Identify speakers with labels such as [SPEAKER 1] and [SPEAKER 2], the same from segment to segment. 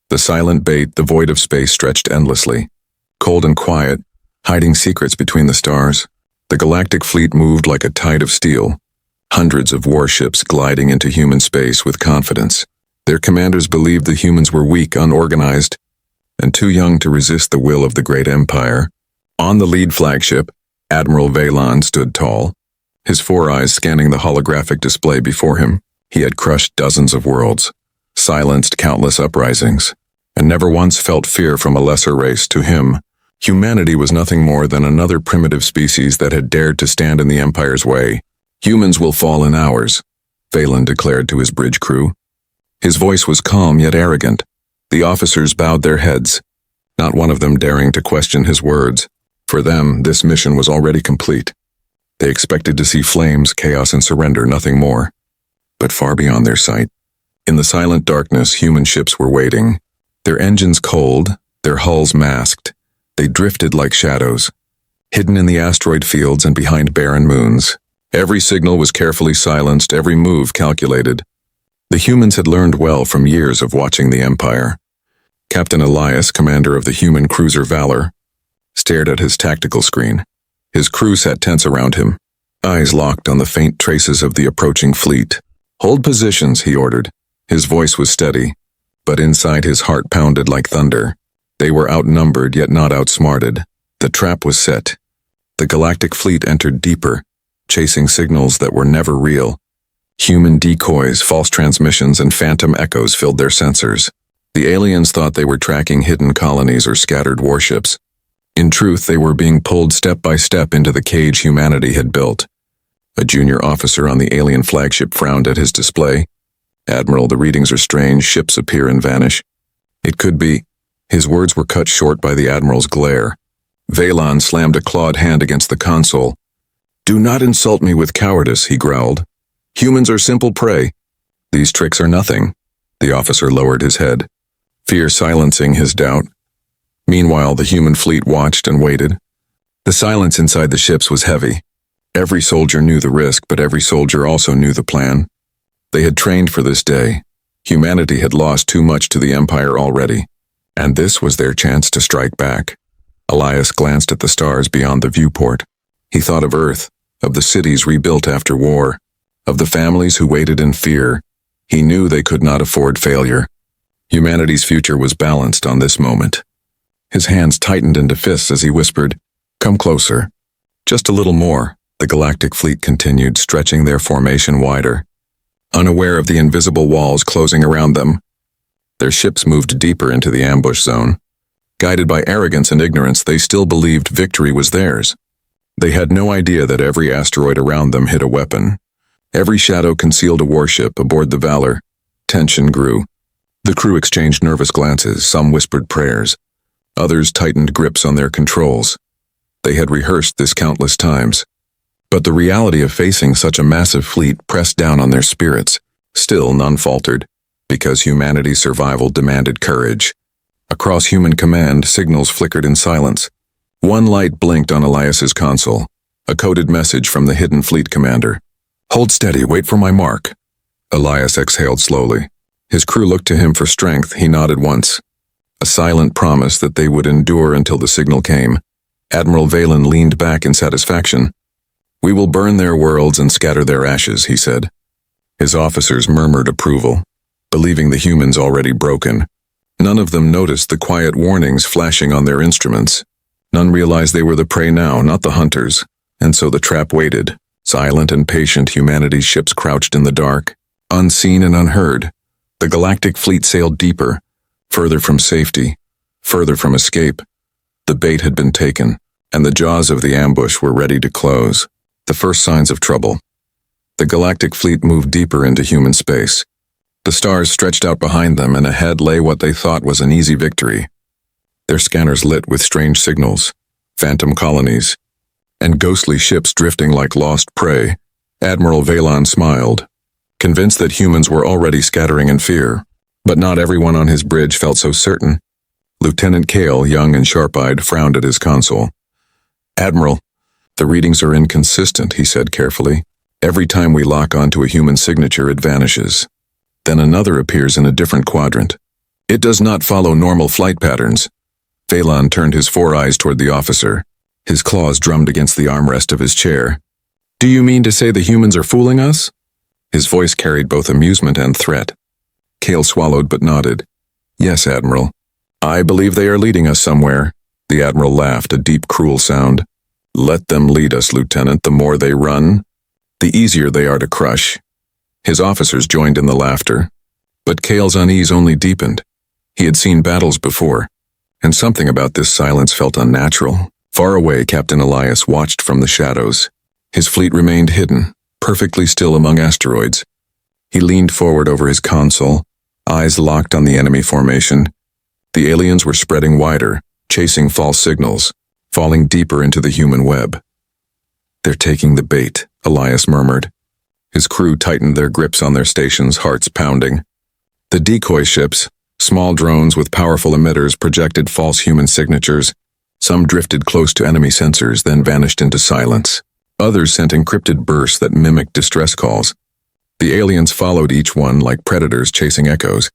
[SPEAKER 1] The silent bait, the void of space stretched endlessly. Cold and quiet, hiding secrets between the stars. The Galactic Fleet moved like a tide of steel. Hundreds of warships gliding into human space with confidence. Their commanders believed the humans were weak, unorganized, and too young to resist the will of the great empire. On the lead flagship, Admiral Valon stood tall, his four eyes scanning the holographic display before him. He had crushed dozens of worlds, silenced countless uprisings, and never once felt fear from a lesser race. To him, humanity was nothing more than another primitive species that had dared to stand in the Empire's way. "Humans will fall in ours," Valon declared to his bridge crew. His voice was calm yet arrogant. The officers bowed their heads, not one of them daring to question his words. For them, this mission was already complete. They expected to see flames, chaos, and surrender, nothing more. But far beyond their sight, in the silent darkness, human ships were waiting. Their engines cold, their hulls masked. They drifted like shadows, hidden in the asteroid fields and behind barren moons. Every signal was carefully silenced, every move calculated. The humans had learned well from years of watching the Empire. Captain Elias, commander of the human cruiser Valor, stared at his tactical screen. His crew sat tense around him, eyes locked on the faint traces of the approaching fleet. "Hold positions," he ordered. His voice was steady, but inside his heart pounded like thunder. They were outnumbered yet not outsmarted. The trap was set. The Galactic Fleet entered deeper, chasing signals that were never real. Human decoys, false transmissions, and phantom echoes filled their sensors. The aliens thought they were tracking hidden colonies or scattered warships. In truth, they were being pulled step by step into the cage humanity had built. A junior officer on the alien flagship frowned at his display. "Admiral, the readings are strange. Ships appear and vanish." "It could be." His words were cut short by the Admiral's glare. Valon slammed a clawed hand against the console. "Do not insult me with cowardice," he growled. "Humans are simple prey." "These tricks are nothing." The officer lowered his head, fear silencing his doubt. Meanwhile, the human fleet watched and waited. The silence inside the ships was heavy. Every soldier knew the risk, but every soldier also knew the plan. They had trained for this day. Humanity had lost too much to the Empire already, and this was their chance to strike back. Elias glanced at the stars beyond the viewport. He thought of Earth, of the cities rebuilt after war, of the families who waited in fear. He knew they could not afford failure. Humanity's future was balanced on this moment. His hands tightened into fists as he whispered, "Come closer." "Just a little more," the Galactic Fleet continued, stretching their formation wider. Unaware of the invisible walls closing around them, their ships moved deeper into the ambush zone. Guided by arrogance and ignorance, they still believed victory was theirs. They had no idea that every asteroid around them hid a weapon. Every shadow concealed a warship aboard the Valor. Tension grew. The crew exchanged nervous glances, some whispered prayers. Others tightened grips on their controls. They had rehearsed this countless times. But the reality of facing such a massive fleet pressed down on their spirits. Still, none faltered, because humanity's survival demanded courage. Across human command, signals flickered in silence. One light blinked on Elias's console, a coded message from the hidden fleet commander. "Hold steady, wait for my mark." Elias exhaled slowly. His crew looked to him for strength. He nodded once. A silent promise that they would endure until the signal came. Admiral Valon leaned back in satisfaction. "We will burn their worlds and scatter their ashes," he said. His officers murmured approval, believing the humans already broken. None of them noticed the quiet warnings flashing on their instruments. None realized they were the prey now, not the hunters. And so the trap waited. Silent and patient, humanity's ships crouched in the dark, unseen and unheard. The Galactic Fleet sailed deeper, further from safety, further from escape. The bait had been taken, and the jaws of the ambush were ready to close. The first signs of trouble. The Galactic Fleet moved deeper into human space. The stars stretched out behind them, and ahead lay what they thought was an easy victory. Their scanners lit with strange signals, phantom colonies, and ghostly ships drifting like lost prey. Admiral Valon smiled, convinced that humans were already scattering in fear. But not everyone on his bridge felt so certain. Lieutenant Kale, young and sharp-eyed, frowned at his console. "Admiral, the readings are inconsistent," he said carefully. "Every time we lock onto a human signature, it vanishes. Then another appears in a different quadrant. It does not follow normal flight patterns. Phelan turned his four eyes toward the officer. His claws drummed against the armrest of his chair. Do you mean to say the humans are fooling us? His voice carried both amusement and threat. Cale swallowed but nodded. Yes, Admiral. I believe they are leading us somewhere. The Admiral laughed, a deep, cruel sound. Let them lead us, Lieutenant. The more they run, the easier they are to crush. His officers joined in the laughter. But Cale's unease only deepened. He had seen battles before, and something about this silence felt unnatural. Far away, Captain Elias watched from the shadows. His fleet remained hidden, perfectly still among asteroids. He leaned forward over his console, eyes locked on the enemy formation. The aliens were spreading wider, chasing false signals, falling deeper into the human web. They're taking the bait, Elias murmured. His crew tightened their grips on their stations, hearts pounding. The decoy ships, small drones with powerful emitters, projected false human signatures. Some drifted close to enemy sensors, then vanished into silence. Others sent encrypted bursts that mimicked distress calls. The aliens followed each one like predators chasing echoes,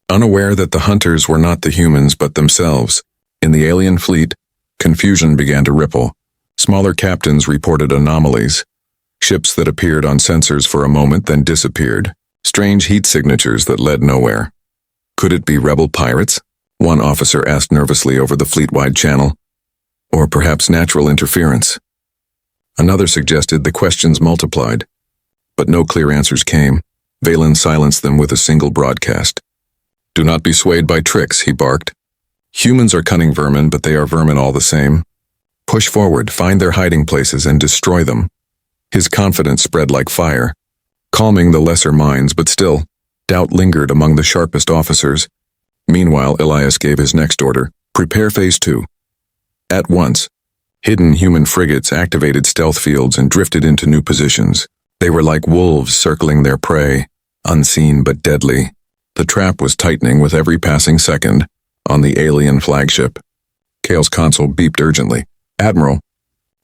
[SPEAKER 1] unaware that the hunters were not the humans but themselves. In the alien fleet, confusion began to ripple. Smaller captains reported anomalies. Ships that appeared on sensors for a moment then disappeared. Strange heat signatures that led nowhere. Could it be rebel pirates? One officer asked nervously over the fleet-wide channel. Or perhaps natural interference. Another suggested the questions multiplied. But no clear answers came. Phelan silenced them with a single broadcast. Do not be swayed by tricks, he barked. Humans are cunning vermin, but they are vermin all the same. Push forward, find their hiding places, and destroy them. His confidence spread like fire, calming the lesser minds, but still, doubt lingered among the sharpest officers. Meanwhile, Elias gave his next order, prepare Phase 2. At once, hidden human frigates activated stealth fields and drifted into new positions. They were like wolves circling their prey, unseen but deadly. The trap was tightening with every passing second on the alien flagship. Cale's console beeped urgently. Admiral,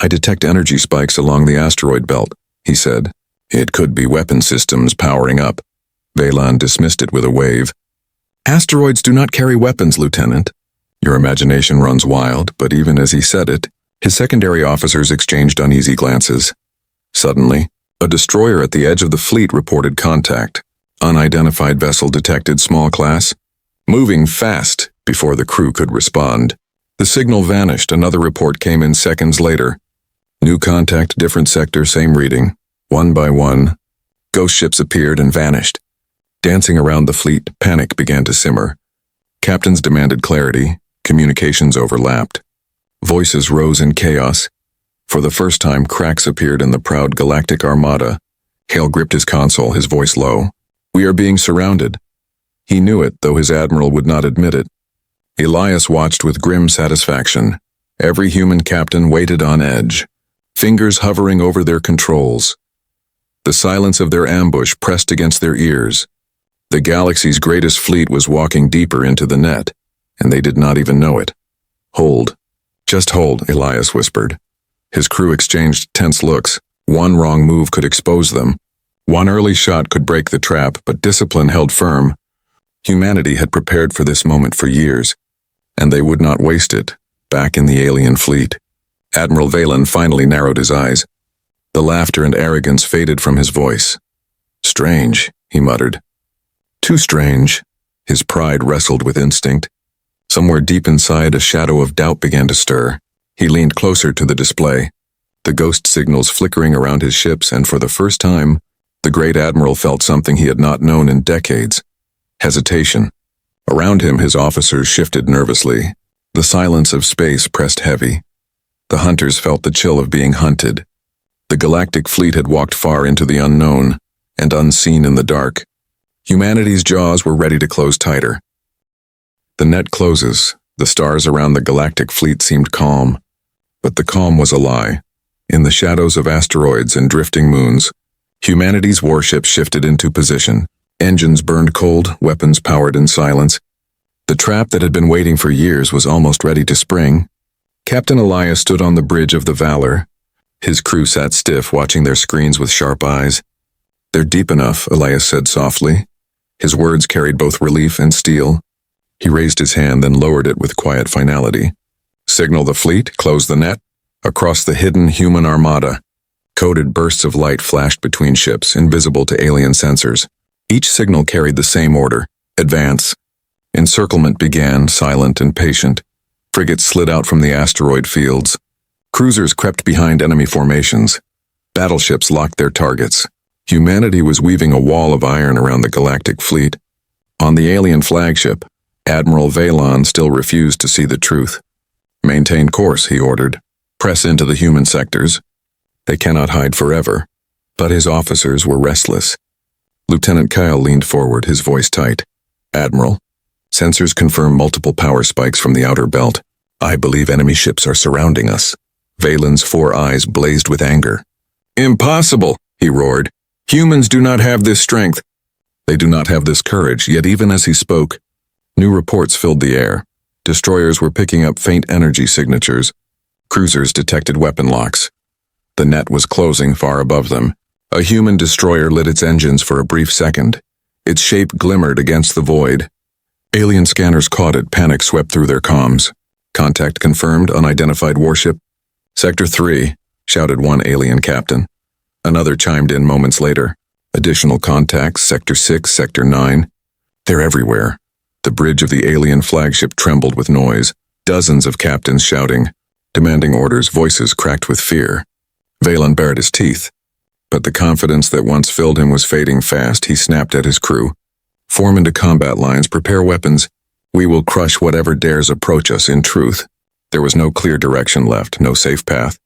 [SPEAKER 1] I detect energy spikes along the asteroid belt, he said. It could be weapon systems powering up. Phelan dismissed it with a wave. Asteroids do not carry weapons, Lieutenant. Your imagination runs wild, but even as he said it, his secondary officers exchanged uneasy glances. Suddenly, a destroyer at the edge of the fleet reported contact. Unidentified vessel detected, small class. Moving fast before the crew could respond. The signal vanished. Another report came in seconds later. New contact, different sector, same reading. One by one, ghost ships appeared and vanished. Dancing around the fleet, panic began to simmer. Captains demanded clarity. Communications overlapped. Voices rose in chaos. For the first time, cracks appeared in the proud galactic armada. Cale gripped his console, his voice low. We are being surrounded. He knew it, though his admiral would not admit it. Elias watched with grim satisfaction. Every human captain waited on edge, fingers hovering over their controls. The silence of their ambush pressed against their ears. The galaxy's greatest fleet was walking deeper into the net, and they did not even know it. Hold. Just hold, Elias whispered. His crew exchanged tense looks. One wrong move could expose them. One early shot could break the trap, but discipline held firm. Humanity had prepared for this moment for years, and they would not waste it, back in the alien fleet. Admiral Phelan finally narrowed his eyes. The laughter and arrogance faded from his voice. Strange, he muttered. Too strange. His pride wrestled with instinct. Somewhere deep inside, a shadow of doubt began to stir. He leaned closer to the display, the ghost signals flickering around his ships, and for the first time, the great admiral felt something he had not known in decades. Hesitation. Around him, his officers shifted nervously. The silence of space pressed heavy. The hunters felt the chill of being hunted. The galactic fleet had walked far into the unknown, and unseen in the dark. Humanity's jaws were ready to close tighter. The net closes. The stars around the galactic fleet seemed calm. But the calm was a lie. In the shadows of asteroids and drifting moons, humanity's warships shifted into position. Engines burned cold, weapons powered in silence. The trap that had been waiting for years was almost ready to spring. Captain Elias stood on the bridge of the Valor. His crew sat stiff, watching their screens with sharp eyes. They're deep enough, Elias said softly. His words carried both relief and steel. He raised his hand, then lowered it with quiet finality. Signal the fleet, close the net. Across the hidden human armada, coded bursts of light flashed between ships, invisible to alien sensors. Each signal carried the same order: advance. Encirclement began, silent and patient. Frigates slid out from the asteroid fields. Cruisers crept behind enemy formations. Battleships locked their targets. Humanity was weaving a wall of iron around the Galactic Fleet. On the alien flagship, Admiral Valon still refused to see the truth. Maintain course, he ordered. Press into the human sectors. They cannot hide forever. But his officers were restless. Lieutenant Kyle leaned forward, his voice tight. Admiral, sensors confirm multiple power spikes from the outer belt. I believe enemy ships are surrounding us. Valen's 4 eyes blazed with anger. Impossible, he roared. Humans do not have this strength. They do not have this courage, yet even as he spoke, new reports filled the air. Destroyers were picking up faint energy signatures. Cruisers detected weapon locks. The net was closing far above them. A human destroyer lit its engines for a brief second. Its shape glimmered against the void. Alien scanners caught it, panic swept through their comms. Contact confirmed, unidentified warship. Sector 3, shouted one alien captain. Another chimed in moments later. Additional contacts, Sector 6, Sector 9. They're everywhere. The bridge of the alien flagship trembled with noise. Dozens of captains shouting, demanding orders, voices cracked with fear. Valon bared his teeth. But the confidence that once filled him was fading fast. He snapped at his crew. Form into combat lines, prepare weapons. We will crush whatever dares approach us. In truth, there was no clear direction left, no safe path.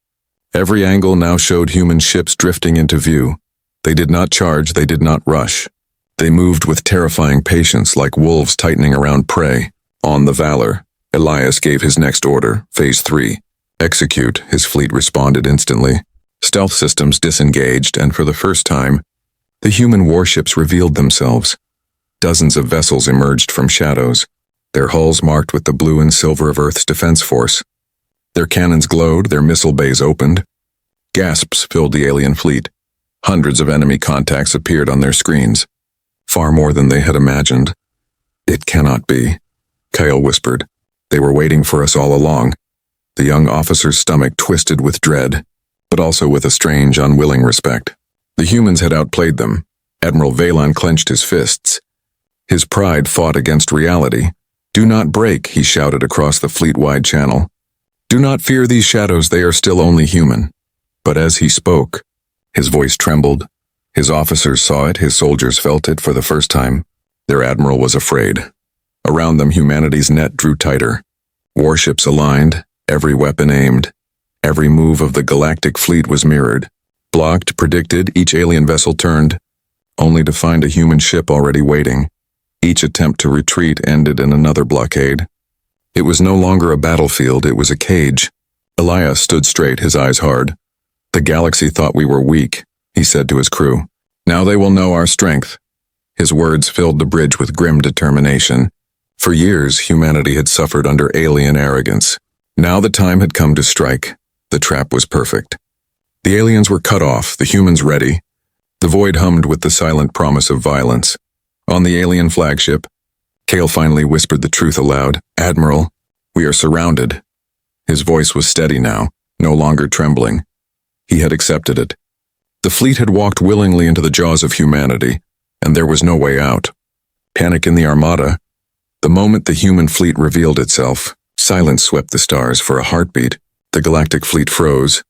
[SPEAKER 1] Every angle now showed human ships drifting into view. They did not charge, they did not rush. They moved with terrifying patience, like wolves tightening around prey. On the Valor, Elias gave his next order, Phase 3. Execute, his fleet responded instantly. Stealth systems disengaged, and for the first time, the human warships revealed themselves. Dozens of vessels emerged from shadows, their hulls marked with the blue and silver of Earth's defense force. Their cannons glowed, their missile bays opened. Gasps filled the alien fleet. Hundreds of enemy contacts appeared on their screens. Far more than they had imagined. It cannot be, Kyle whispered. They were waiting for us all along. The young officer's stomach twisted with dread, but also with a strange, unwilling respect. The humans had outplayed them. Admiral Valon clenched his fists. His pride fought against reality. Do not break, he shouted across the fleet-wide channel. Do not fear these shadows, they are still only human. But as he spoke, his voice trembled. His officers saw it, his soldiers felt it for the first time. Their admiral was afraid. Around them, humanity's net drew tighter. Warships aligned, every weapon aimed. Every move of the Galactic Fleet was mirrored. Blocked, predicted, each alien vessel turned, only to find a human ship already waiting. Each attempt to retreat ended in another blockade. It was no longer a battlefield, it was a cage. Elias stood straight, his eyes hard. The galaxy thought we were weak, he said to his crew. Now they will know our strength. His words filled the bridge with grim determination. For years, humanity had suffered under alien arrogance. Now the time had come to strike. The trap was perfect. The aliens were cut off, the humans ready. The void hummed with the silent promise of violence. On the alien flagship, Kale finally whispered the truth aloud. Admiral, we are surrounded. His voice was steady now, no longer trembling. He had accepted it. The fleet had walked willingly into the jaws of humanity, and there was no way out. Panic in the Armada. The moment the human fleet revealed itself, silence swept the stars. For a heartbeat, the Galactic Fleet froze.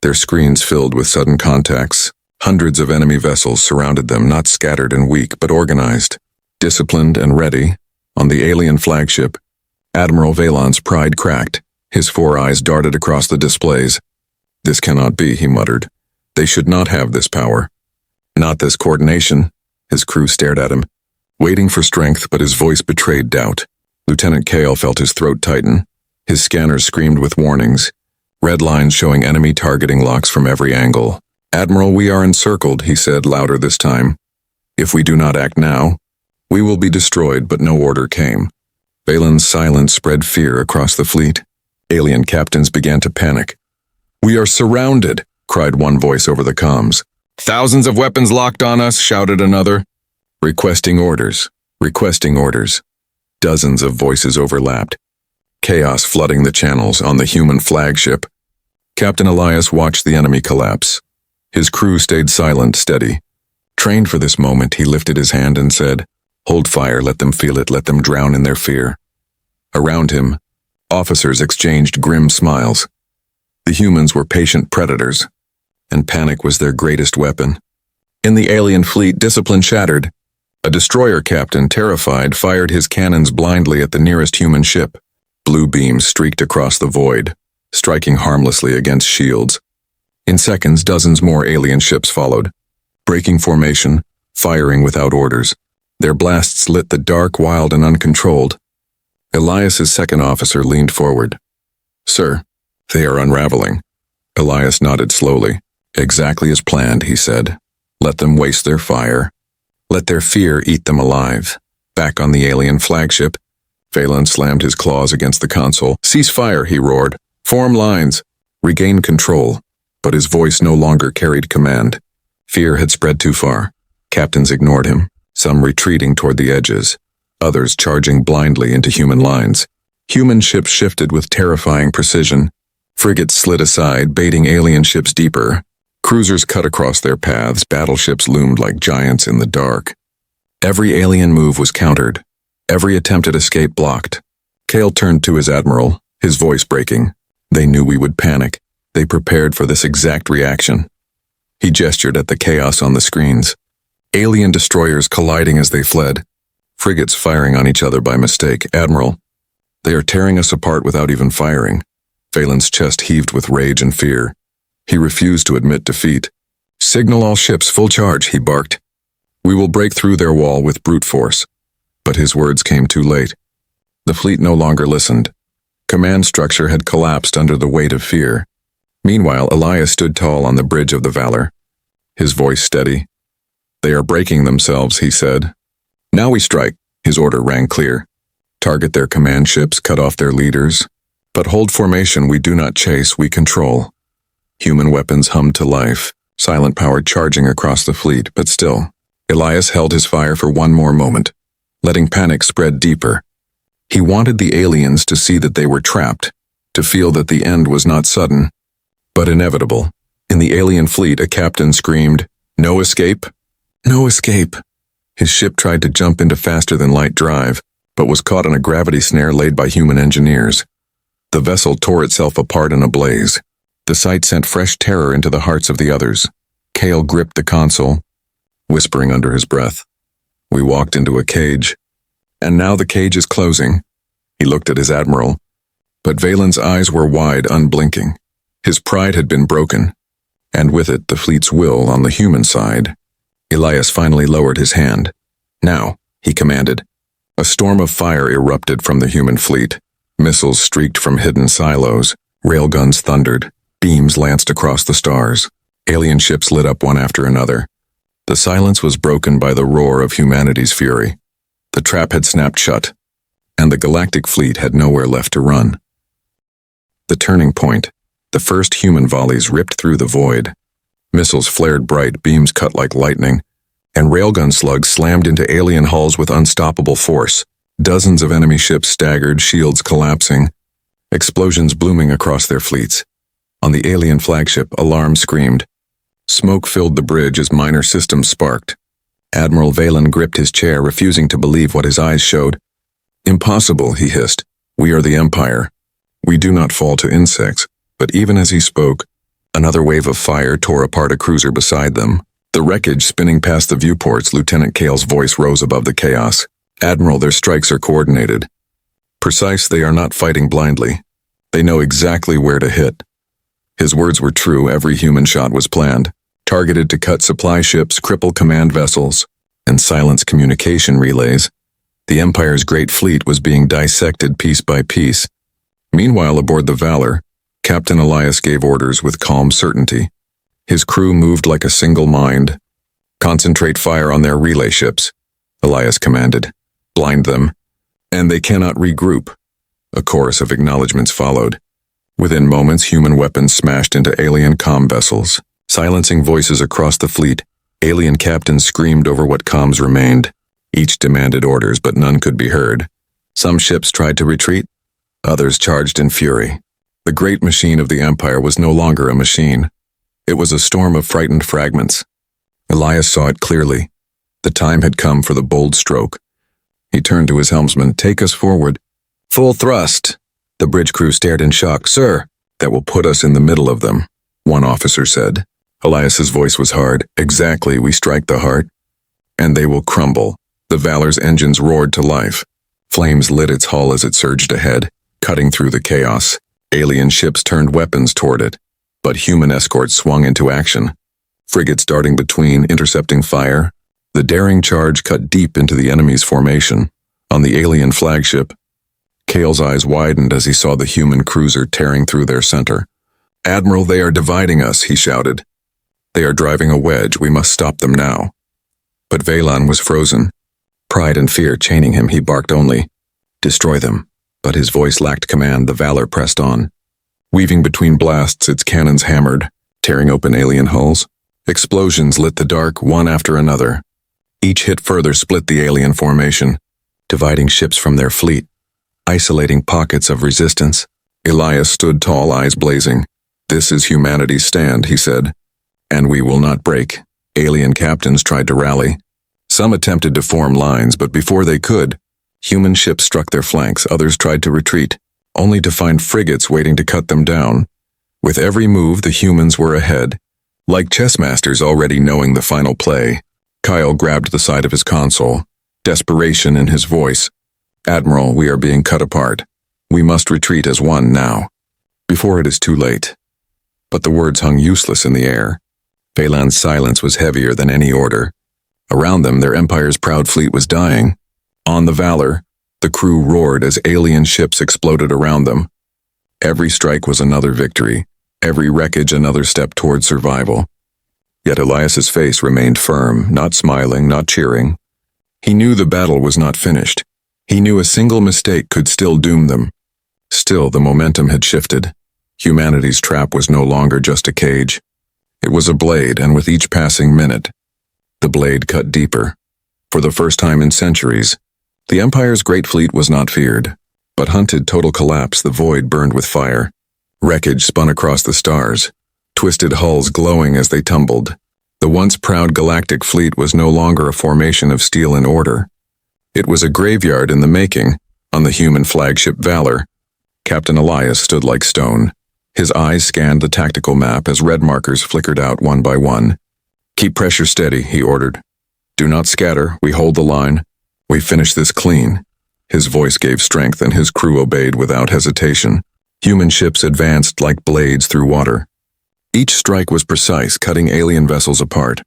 [SPEAKER 1] Their screens filled with sudden contacts. Hundreds of enemy vessels surrounded them, not scattered and weak, but organized, disciplined and ready. On the alien flagship, Admiral Valon's pride cracked. His 4 eyes darted across the displays. This cannot be, he muttered. They should not have this power. Not this coordination. His crew stared at him, waiting for strength, but his voice betrayed doubt. Lieutenant Kale felt his throat tighten. His scanners screamed with warnings, red lines showing enemy targeting locks from every angle. Admiral, we are encircled, he said, louder this time. If we do not act now, we will be destroyed, but no order came. Valon's silence spread fear across the fleet. Alien captains began to panic. We are surrounded, cried one voice over the comms. Thousands of weapons locked on us, shouted another. Requesting orders. Dozens of voices overlapped, chaos flooding the channels on the human flagship. Captain Elias watched the enemy collapse. His crew stayed silent, steady. Trained for this moment, he lifted his hand and said, "Hold fire, let them feel it, let them drown in their fear." Around him, officers exchanged grim smiles. The humans were patient predators, and panic was their greatest weapon. In the alien fleet, discipline shattered. A destroyer captain, terrified, fired his cannons blindly at the nearest human ship. Blue beams streaked across the void, striking harmlessly against shields. In seconds, dozens more alien ships followed, breaking formation, firing without orders. Their blasts lit the dark, wild, and uncontrolled. Elias's second officer leaned forward. "Sir, they are unraveling." Elias nodded slowly. "Exactly as planned," he said. "Let them waste their fire. Let their fear eat them alive." Back on the alien flagship, Phelan slammed his claws against the console. "Cease fire," he roared. "Form lines. Regain control." But his voice no longer carried command. Fear had spread too far. Captains ignored him, some retreating toward the edges, others charging blindly into human lines. Human ships shifted with terrifying precision. Frigates slid aside, baiting alien ships deeper. Cruisers cut across their paths, battleships loomed like giants in the dark. Every alien move was countered, every attempt at escape blocked. Cale turned to his admiral, his voice breaking. They knew we would panic. They prepared for this exact reaction. He gestured at the chaos on the screens. Alien destroyers colliding as they fled. Frigates firing on each other by mistake. "Admiral, they are tearing us apart without even firing." Phelan's chest heaved with rage and fear. He refused to admit defeat. "Signal all ships, full charge," he barked. "We will break through their wall with brute force." But his words came too late. The fleet no longer listened. Command structure had collapsed under the weight of fear. Meanwhile, Elias stood tall on the bridge of the Valor, his voice steady. "They are breaking themselves," he said. "Now we strike." His order rang clear. "Target their command ships, cut off their leaders. But hold formation, we do not chase, we control." Human weapons hummed to life, silent power charging across the fleet, but still, Elias held his fire for one more moment, letting panic spread deeper. He wanted the aliens to see that they were trapped, to feel that the end was not sudden, but inevitable. In the alien fleet, a captain screamed, "No escape? No escape." His ship tried to jump into faster-than-light drive, but was caught in a gravity snare laid by human engineers. The vessel tore itself apart in a blaze. The sight sent fresh terror into the hearts of the others. Cale gripped the console, whispering under his breath, "We walked into a cage. And now the cage is closing." He looked at his admiral, but Valen's eyes were wide, unblinking. His pride had been broken, and with it the fleet's will on the human side. Elias finally lowered his hand. "Now," he commanded. A storm of fire erupted from the human fleet. Missiles streaked from hidden silos. Railguns thundered. Beams lanced across the stars. Alien ships lit up one after another. The silence was broken by the roar of humanity's fury. The trap had snapped shut, and the Galactic Fleet had nowhere left to run. The turning point. The first human volleys ripped through the void. Missiles flared bright, beams cut like lightning, and railgun slugs slammed into alien hulls with unstoppable force. Dozens of enemy ships staggered, shields collapsing, explosions blooming across their fleets. On the alien flagship, alarm screamed. Smoke filled the bridge as minor systems sparked. Admiral Valen gripped his chair, refusing to believe what his eyes showed. "Impossible," he hissed. "We are the Empire. We do not fall to insects." But even as he spoke, another wave of fire tore apart a cruiser beside them. The wreckage spinning past the viewports, Lieutenant Cale's voice rose above the chaos. "Admiral, their strikes are coordinated. Precise, they are not fighting blindly. They know exactly where to hit." His words were true. Every human shot was planned, targeted to cut supply ships, cripple command vessels, and silence communication relays. The Empire's great fleet was being dissected piece by piece. Meanwhile, aboard the Valor, Captain Elias gave orders with calm certainty. His crew moved like a single mind. "Concentrate fire on their relay ships," Elias commanded. "Blind them, and they cannot regroup." A chorus of acknowledgments followed. Within moments, human weapons smashed into alien comm vessels, silencing voices across the fleet. Alien captains screamed over what comms remained. Each demanded orders, but none could be heard. Some ships tried to retreat, others charged in fury. The great machine of the Empire was no longer a machine. It was a storm of frightened fragments. Elias saw it clearly. The time had come for the bold stroke. He turned to his helmsman. "Take us forward." "Full thrust." The bridge crew stared in shock. "Sir, that will put us in the middle of them," one officer said. Elias's voice was hard. "Exactly, we strike the heart, and they will crumble." The Valor's engines roared to life. Flames lit its hull as it surged ahead, cutting through the chaos. Alien ships turned weapons toward it, but human escorts swung into action. Frigates darting between, intercepting fire. The daring charge cut deep into the enemy's formation. On the alien flagship, Cale's eyes widened as he saw the human cruiser tearing through their center. "Admiral, they are dividing us," he shouted. "They are driving a wedge. We must stop them now." But Valan was frozen. Pride and fear chaining him, he barked only, "Destroy them." But his voice lacked command. The Valor pressed on. Weaving between blasts, its cannons hammered, tearing open alien hulls. Explosions lit the dark, one after another. Each hit further split the alien formation, dividing ships from their fleet, isolating pockets of resistance. Elias stood tall, eyes blazing. "This is humanity's stand," he said, "and we will not break." Alien captains tried to rally. Some attempted to form lines, but before they could, human ships struck their flanks. Others tried to retreat, only to find frigates waiting to cut them down. With every move, the humans were ahead, like chess masters already knowing the final play. Kyle grabbed the side of his console, desperation in his voice. "Admiral, we are being cut apart. We must retreat as one now, before it is too late." But the words hung useless in the air. Valan's silence was heavier than any order. Around them, their empire's proud fleet was dying. On the Valor, the crew roared as alien ships exploded around them. Every strike was another victory, every wreckage another step toward survival. Yet Elias's face remained firm, not smiling, not cheering. He knew the battle was not finished. He knew a single mistake could still doom them. Still, the momentum had shifted. Humanity's trap was no longer just a cage. It was a blade, and with each passing minute, the blade cut deeper. For the first time in centuries, the Empire's great fleet was not feared, but hunted total collapse. The void burned with fire. Wreckage spun across the stars, twisted hulls glowing as they tumbled. The once proud Galactic Fleet was no longer a formation of steel and order. It was a graveyard in the making. On the human flagship Valor, Captain Elias stood like stone. His eyes scanned the tactical map as red markers flickered out one by one. "Keep pressure steady," he ordered. "Do not scatter. We hold the line. We finish this clean." His voice gave strength, and his crew obeyed without hesitation. Human ships advanced like blades through water. Each strike was precise, cutting alien vessels apart.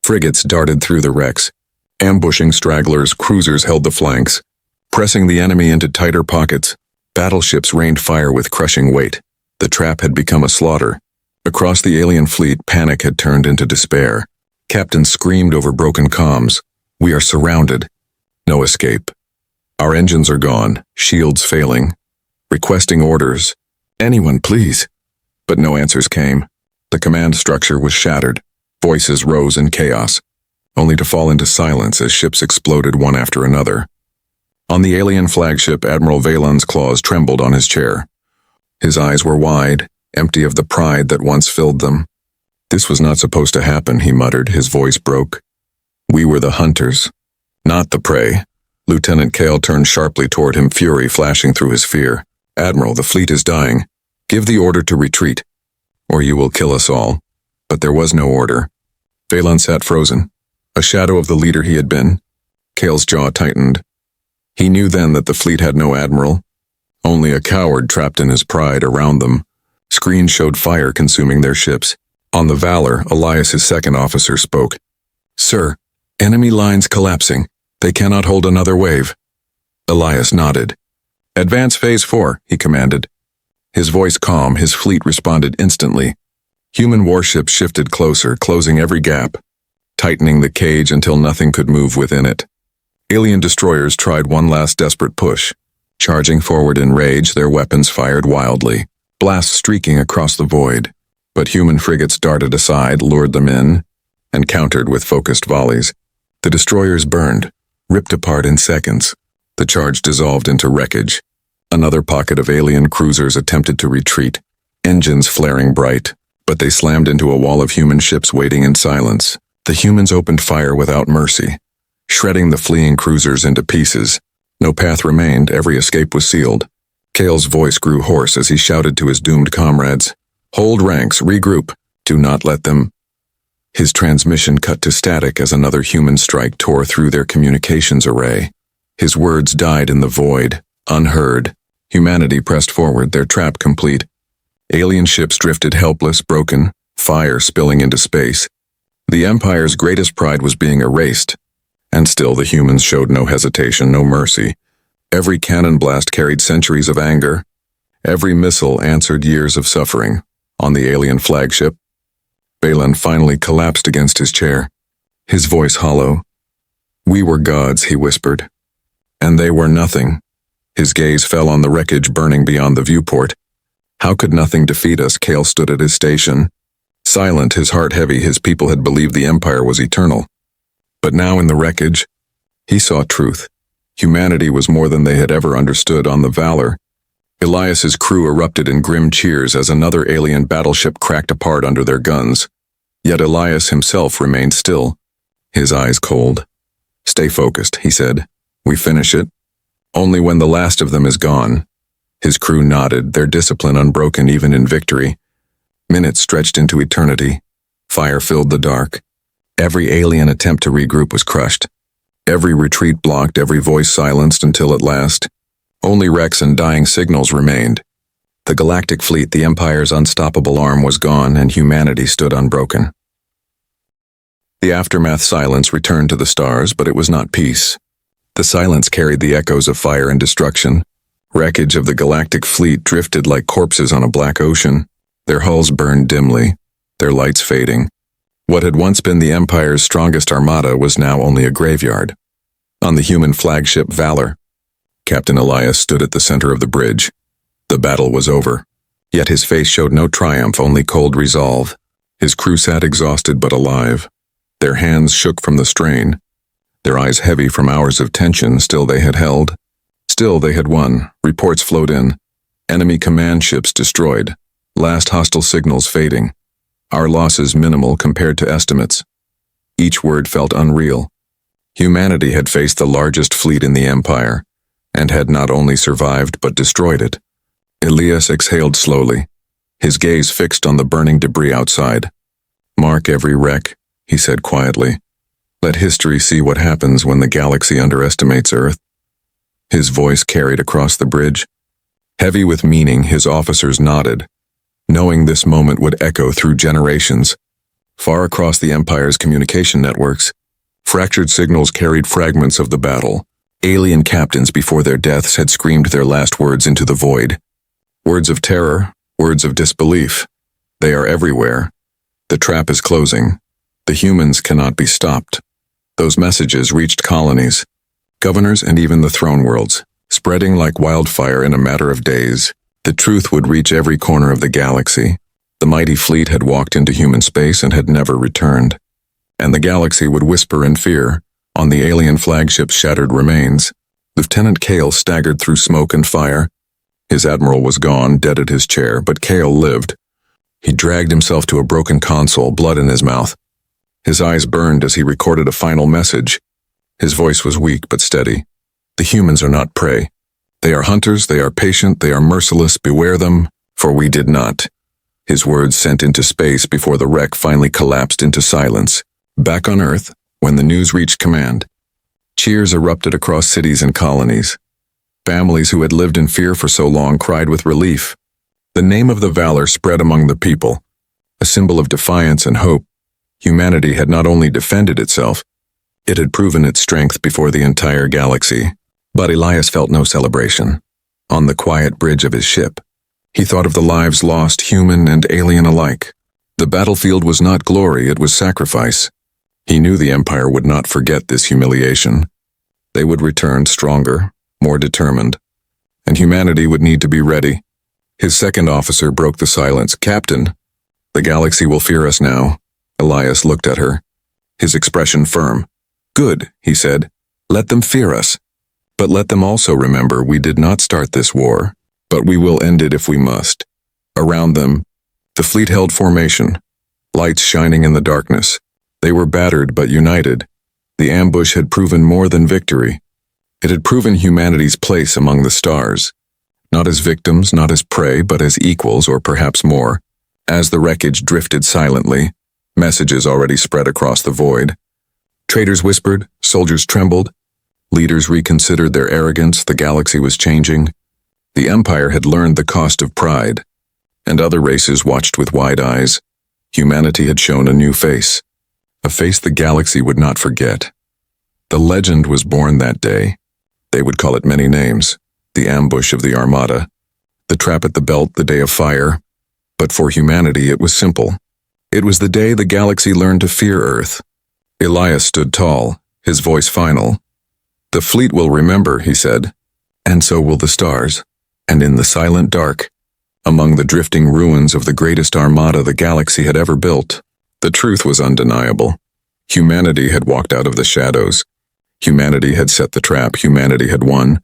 [SPEAKER 1] Frigates darted through the wrecks. Ambushing stragglers, cruisers held the flanks, pressing the enemy into tighter pockets. Battleships rained fire with crushing weight. The trap had become a slaughter. Across the alien fleet, panic had turned into despair. Captains screamed over broken comms. "We are surrounded. No escape. Our engines are gone, shields failing. Requesting orders. Anyone, please." But no answers came. The command structure was shattered. Voices rose in chaos, only to fall into silence as ships exploded one after another. On the alien flagship, Admiral Valan's claws trembled on his chair. His eyes were wide, empty of the pride that once filled them. "This was not supposed to happen," he muttered. His voice broke. "We were the hunters, not the prey." Lieutenant Cale turned sharply toward him, fury flashing through his fear. "Admiral, the fleet is dying. Give the order to retreat, or you will kill us all." But there was no order. Valan sat frozen, a shadow of the leader he had been. Cale's jaw tightened. He knew then that the fleet had no admiral, only a coward trapped in his pride. Around them, screens showed fire consuming their ships. On the Valor, Elias's second officer spoke. "Sir, enemy lines collapsing. They cannot hold another wave." Elias nodded. "Advance Phase 4, he commanded. His voice calm, his fleet responded instantly. Human warships shifted closer, closing every gap, tightening the cage until nothing could move within it. Alien destroyers tried one last desperate push. Charging forward in rage, their weapons fired wildly, blasts streaking across the void. But human frigates darted aside, lured them in, and countered with focused volleys. The destroyers burned, ripped apart in seconds. The charge dissolved into wreckage. Another pocket of alien cruisers attempted to retreat, engines flaring bright, but they slammed into a wall of human ships waiting in silence. The humans opened fire without mercy, shredding the fleeing cruisers into pieces. No path remained, every escape was sealed. Kale's voice grew hoarse as he shouted to his doomed comrades, "Hold ranks, regroup, do not let them—" His transmission cut to static as another human strike tore through their communications array. His words died in the void, unheard. Humanity pressed forward, their trap complete. Alien ships drifted helpless, broken, fire spilling into space. The Empire's greatest pride was being erased, and still the humans showed no hesitation, no mercy. Every cannon blast carried centuries of anger. Every missile answered years of suffering. On the alien flagship, Balin finally collapsed against his chair, his voice hollow. "We were gods," he whispered, "and they were nothing." His gaze fell on the wreckage burning beyond the viewport. How could nothing defeat us? Kale stood at his station. Silent, his heart heavy, his people had believed the Empire was eternal. But now in the wreckage, he saw truth. Humanity was more than they had ever understood on the Valor. Elias's crew erupted in grim cheers as another alien battleship cracked apart under their guns. Yet Elias himself remained still, his eyes cold. "Stay focused," he said. "We finish it. Only when the last of them is gone." His crew nodded, their discipline unbroken even in victory. Minutes stretched into eternity. Fire filled the dark. Every alien attempt to regroup was crushed. Every retreat blocked, every voice silenced until at last, only wrecks and dying signals remained. The Galactic Fleet, the Empire's unstoppable arm, was gone, and humanity stood unbroken. The aftermath silence returned to the stars, but it was not peace. The silence carried the echoes of fire and destruction. Wreckage of the Galactic Fleet drifted like corpses on a black ocean. Their hulls burned dimly, their lights fading. What had once been the Empire's strongest armada was now only a graveyard. On the human flagship Valor, Captain Elias stood at the center of the bridge. The battle was over, yet his face showed no triumph, only cold resolve. His crew sat exhausted but alive. Their hands shook from the strain, their eyes heavy from hours of tension. Still they had held. Still they had won. Reports flowed in. Enemy command ships destroyed. Last hostile signals fading. Our losses minimal compared to estimates. Each word felt unreal. Humanity had faced the largest fleet in the Empire, and had not only survived but destroyed it. Elias exhaled slowly, his gaze fixed on the burning debris outside. "Mark every wreck," he said quietly. "Let history see what happens when the galaxy underestimates Earth." His voice carried across the bridge. Heavy with meaning, his officers nodded, knowing this moment would echo through generations. Far across the Empire's communication networks, fractured signals carried fragments of the battle. Alien captains before their deaths had screamed their last words into the void. Words of terror, words of disbelief. They are everywhere. The trap is closing. The humans cannot be stopped. Those messages reached colonies, governors, and even the throne worlds, spreading like wildfire in a matter of days. The truth would reach every corner of the galaxy. The mighty fleet had walked into human space and had never returned. And the galaxy would whisper in fear on the alien flagship's shattered remains. Lieutenant Kale staggered through smoke and fire. His admiral was gone, dead at his chair, but Kale lived. He dragged himself to a broken console, blood in his mouth. His eyes burned as he recorded a final message. His voice was weak but steady. "The humans are not prey. They are hunters, they are patient, they are merciless. Beware them, for we did not." His words sent into space before the wreck finally collapsed into silence. Back on Earth, when the news reached command, cheers erupted across cities and colonies. Families who had lived in fear for so long cried with relief. The name of the Valor spread among the people, a symbol of defiance and hope. Humanity had not only defended itself, it had proven its strength before the entire galaxy. But Elias felt no celebration. On the quiet bridge of his ship, he thought of the lives lost, human and alien alike. The battlefield was not glory, it was sacrifice. He knew the Empire would not forget this humiliation. They would return stronger, more determined, and humanity would need to be ready. His second officer broke the silence. "Captain, the galaxy will fear us now." Elias looked at her, his expression firm. "Good," he said. "Let them fear us. But let them also remember we did not start this war, but we will end it if we must. Around them, the fleet held formation, lights shining in the darkness. They were battered but united. The ambush had proven more than victory. It had proven humanity's place among the stars. Not as victims, not as prey, but as equals, or perhaps more. As the wreckage drifted silently, messages already spread across the void. Traitors whispered, soldiers trembled. Leaders reconsidered their arrogance. The galaxy was changing. The Empire had learned the cost of pride, and other races watched with wide eyes. Humanity had shown a new face, a face the galaxy would not forget. The legend was born that day. They would call it many names: the ambush of the Armada, the trap at the belt, the day of fire. But for humanity it was simple. It was the day the galaxy learned to fear Earth. Elias stood tall, his voice final. "The fleet will remember," he said, "and so will the stars." And in the silent dark, among the drifting ruins of the greatest armada the galaxy had ever built, the truth was undeniable. Humanity had walked out of the shadows. Humanity had set the trap. Humanity had won.